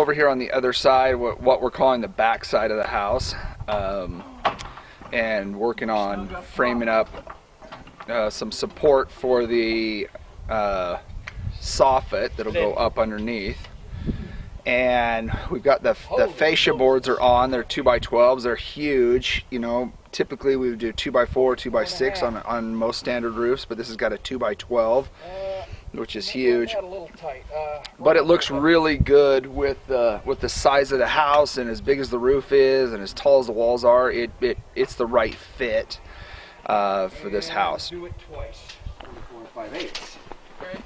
over here on the other side, what we're calling the back side of the house, and working on framing up some support for the soffit that'll go up underneath. And we've got the fascia boards are on. They're 2x12s. They're huge. You know, typically we would do 2x4, 2x6 on most standard roofs, but this has got a 2x12, which is huge. But it looks really good with the size of the house, and as big as the roof is, and as tall as the walls are. It's the right fit for this house. Do it twice. 4 5/8. Okay.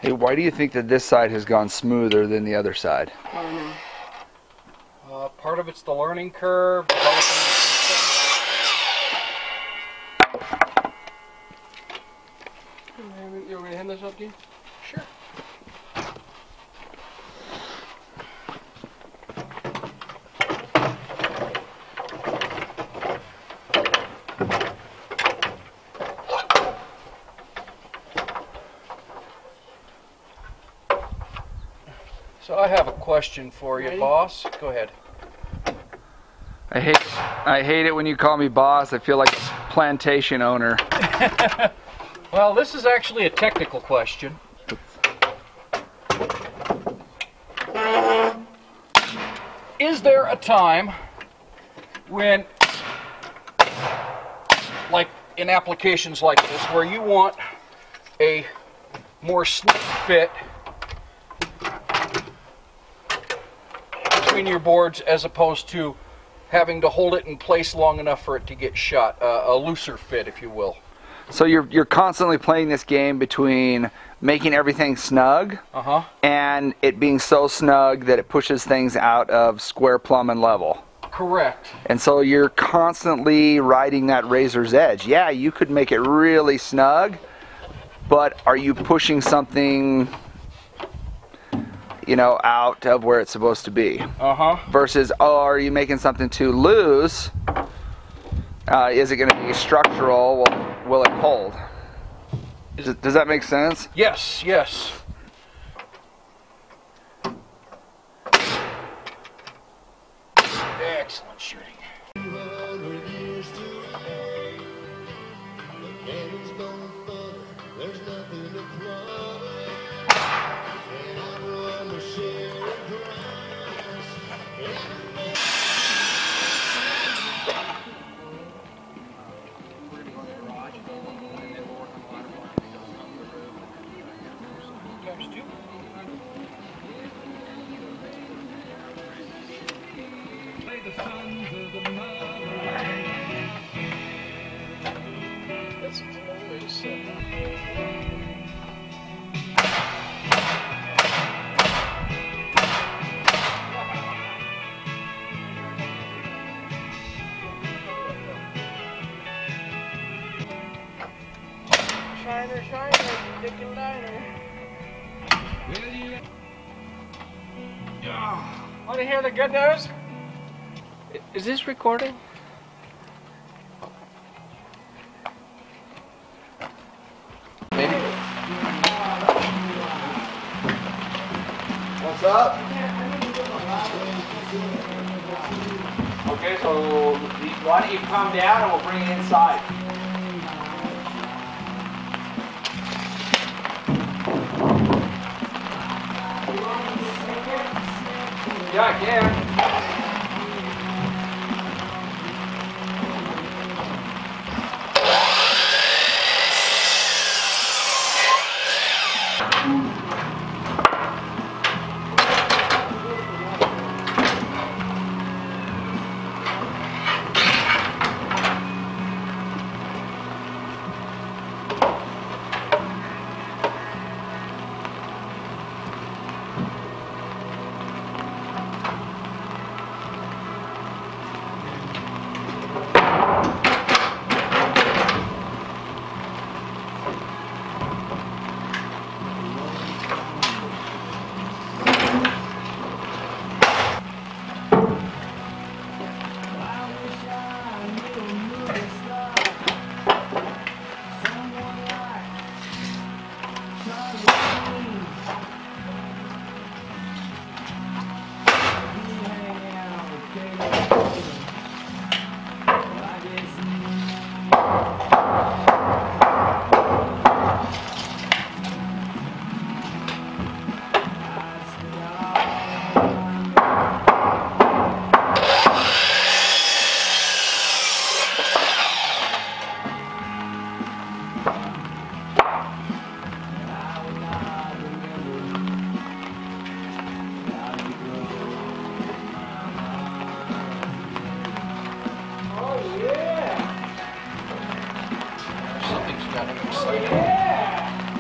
Hey, why do you think that this side has gone smoother than the other side? I don't know. Part of it's the learning curve. Developing the system. You want me to hand this up to you? Sure. So I have a question for you, boss. Go ahead. I hate it when you call me boss. I feel like a plantation owner. Well, this is actually a technical question. Is there a time when, like in applications like this, where you want a more snug fit between your boards as opposed to having to hold it in place long enough for it to get shot, a looser fit, if you will? So you're constantly playing this game between making everything snug and it being so snug that it pushes things out of square, plumb, and level. Correct. And so you're constantly riding that razor's edge. Yeah, you could make it really snug, but are you pushing something, you know, out of where it's supposed to be? Versus, oh, are you making something too loose? Is it going to be structural? Will it hold? Does that make sense? Yes, yes. Excellent shooting. Shiner, shiner, dick and diner. Want to hear the good news? Is this recording? Maybe. What's up? Okay, so why don't you come down and we'll bring it inside. Yeah, I can.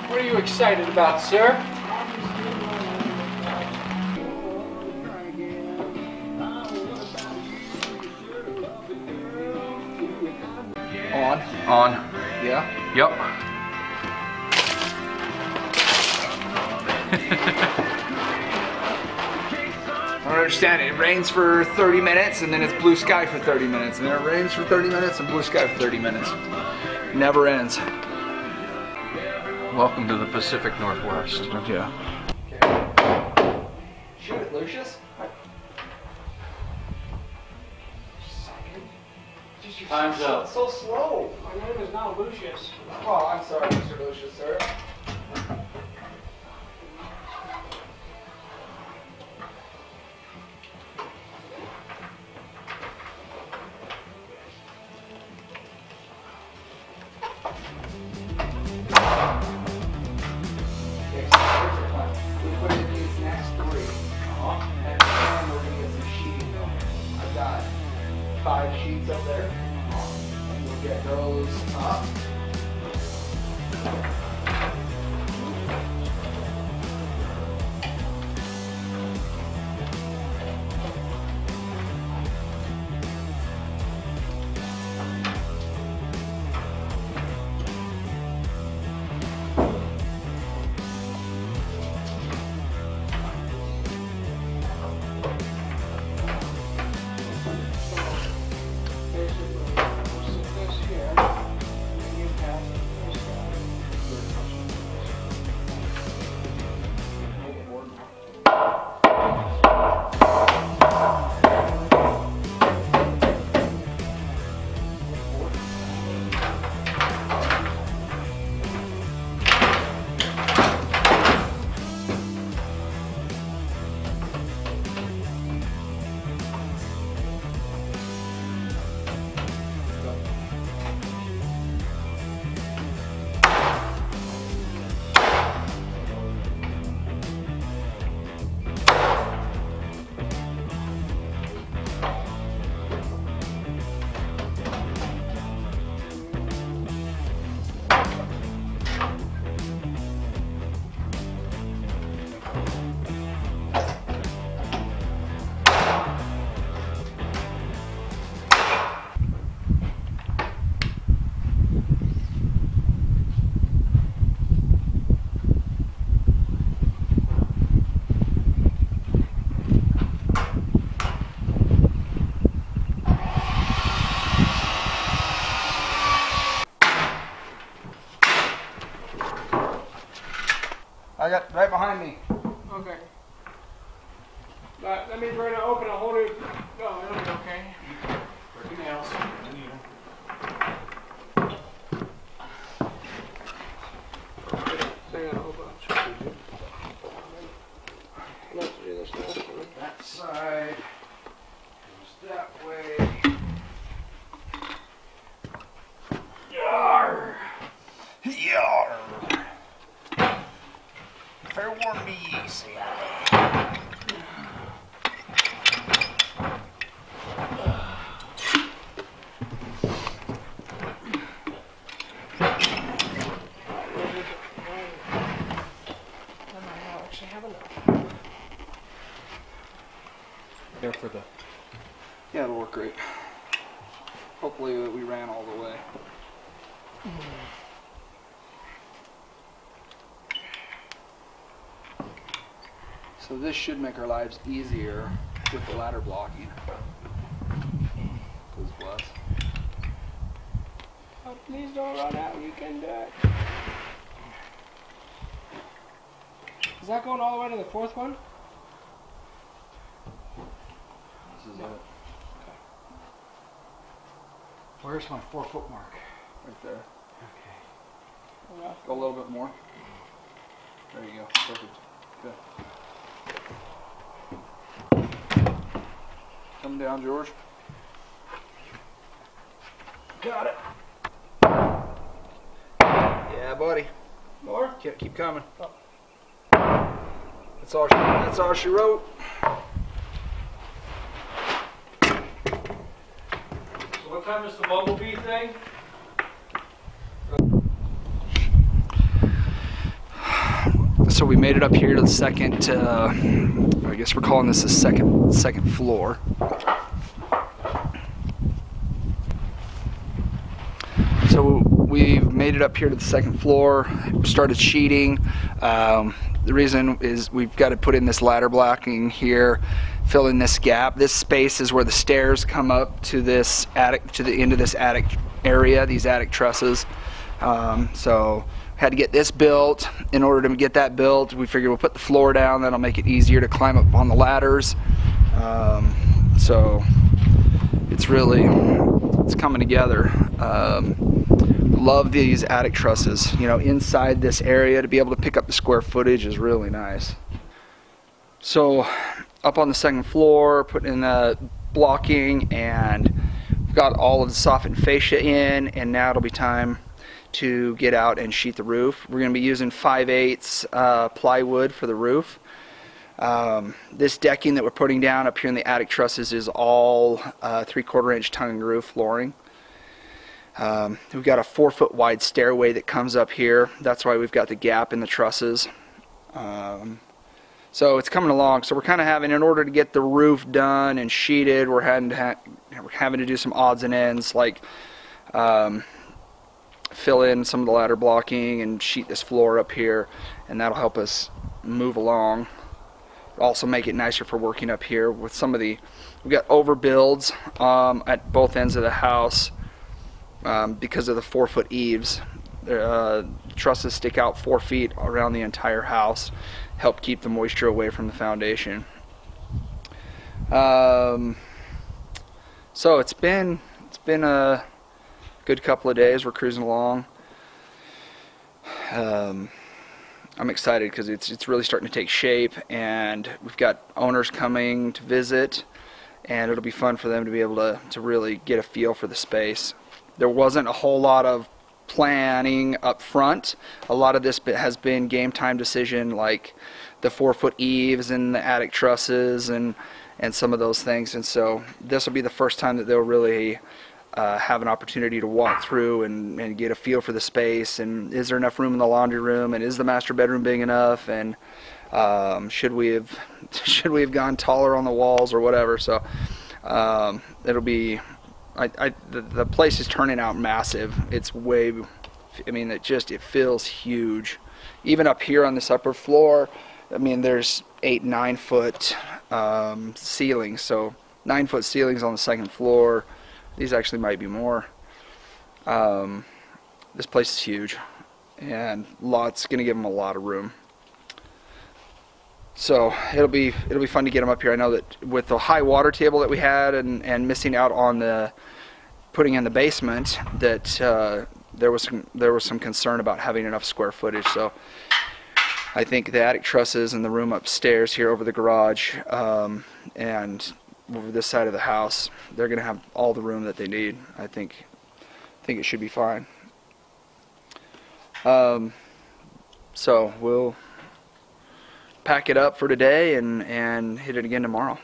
What are you excited about, sir? On. Yeah. Yep. I don't understand it. It rains for 30 minutes and then it's blue sky for 30 minutes. And then it rains for 30 minutes and blue sky for 30 minutes. Never ends. Welcome to the Pacific Northwest. Yeah. Okay. Shoot it, Lucius. Time's up. So slow. My name is now Lucius. Oh, I'm sorry, Mr. Lucius, sir. We put in these next three. And then we're going to get some sheeting going. I've got 5 sheets up there. And we'll get those up. I got right behind me. Okay. That means we're going to open a whole new... Oh, it'll be okay. Pretty nails. Hang on, hold on. Let's do this now. That side goes that way. Yarr! Yarr! Fair warn me easy. There for the... Yeah, it'll work great. Hopefully we ran all the way. So this should make our lives easier with the ladder blocking. Please bless. Oh, please don't run out. You can do it. that going all the way to the fourth one? This is it. Where's my 4-foot mark? Right there. Okay. Go a little bit more. There you go. Perfect. Good. Come down, George. Got it. Yeah, buddy. More? Keep coming. That's all she wrote. So what time is the bumblebee thing? So we made it up here to the second. I guess we're calling this the second floor. So we've made it up here to the second floor. Started sheeting. The reason is we've got to put in this ladder blocking here, fill in this gap. This space is where the stairs come up to this attic, to the end of this attic area. These attic trusses. So had to get this built. In order to get that built, we figured we'll put the floor down. That'll make it easier to climb up on the ladders. So it's coming together. Love these attic trusses. You know, inside this area to be able to pick up the square footage is really nice. So up on the second floor, putting in the blocking, and we've got all of the softened fascia in, and now it'll be time to get out and sheet the roof. We're going to be using 5/8 plywood for the roof. This decking that we're putting down up here in the attic trusses is all 3/4 inch tongue and groove flooring. We've got a 4-foot wide stairway that comes up here. That's why we've got the gap in the trusses. So it's coming along. So we're kind of having, in order to get the roof done and sheeted, we're having to do some odds and ends, like fill in some of the ladder blocking and sheet this floor up here, and that'll help us move along. Also make it nicer for working up here with some of the, we've got overbuilds at both ends of the house because of the 4-foot eaves. Trusses stick out 4 feet around the entire house, help keep the moisture away from the foundation. So it's been a good couple of days. We're cruising along. I'm excited because it's really starting to take shape, and we've got owners coming to visit, and it'll be fun for them to be able to really get a feel for the space. There wasn't a whole lot of planning up front. A lot of this has been game time decision, like the 4-foot eaves and the attic trusses and some of those things, and so this will be the first time that they'll really have an opportunity to walk through and get a feel for the space, and is there enough room in the laundry room, and is the master bedroom big enough, and should we have gone taller on the walls or whatever. So it'll be, the place is turning out massive. It's way, I mean, it feels huge. Even up here on this upper floor, I mean, there's 8-9 foot ceilings, so 9-foot ceilings on the second floor. These actually might be more. This place is huge, and it's going to give them a lot of room. So it'll be fun to get them up here. I know that with the high water table that we had and missing out on the putting in the basement, that there was some concern about having enough square footage. So I think the attic trusses and the room upstairs here over the garage and over this side of the house, they're going to have all the room that they need. I think it should be fine. So we'll pack it up for today and hit it again tomorrow.